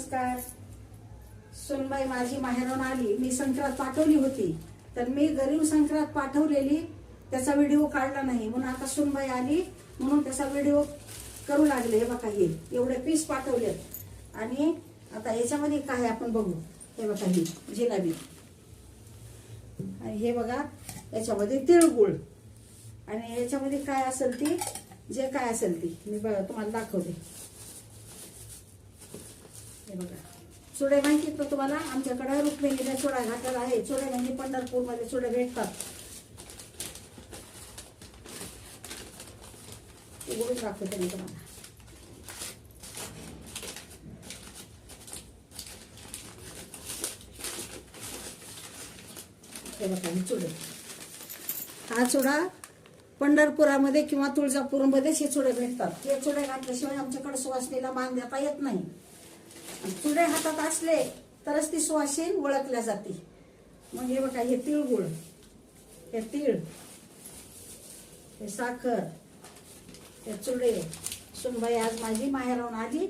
नमस्कार. सुनबाई माझी माहेरून आली. मी संक्रांत पाठवली होती, तर मी गरीब संक्रांत पाठवलेली त्याचा व्हिडिओ काढला नाही, म्हणून आता सुनबाई आली म्हणून त्याचा व्हिडिओ करू लागले. हे बघा, हे एवढे पीस पाठवलेत आणि आता याच्यामध्ये काय आपण बघू. हे बघा, ही जिलेबी आणि हे बघा याच्यामध्ये तिळगुळ आणि याच्यामध्ये काय असेल ती, जे काय असेल ती मी तुम्हाला दाखवते. हे बघा, चुडे माहिती तर तुम्हाला, आमच्याकडे रुक्मिणीला चुडा घातलेला आहे. चुडे म्हणजे पंढरपूरमध्ये चुडे भेटतात. उघडून दाखवते मी तुम्हाला. हे बघा, हे चुडे. हा चुडा पंढरपुरामध्ये किंवा तुळजापूरमध्ये हे चुडे भेटतात. हे चुडे घातल्याशिवाय आमच्याकडे सुवासिनीला मान देता येत नाही. चुडे हातात असले तरच ती सुवासीन ओळखल्या जाते. मग हे बघा, हे तिळगुळ, हे तीळ, हे साखर, हे चुडे. सुनबाई आज माझी माहेरावरून आली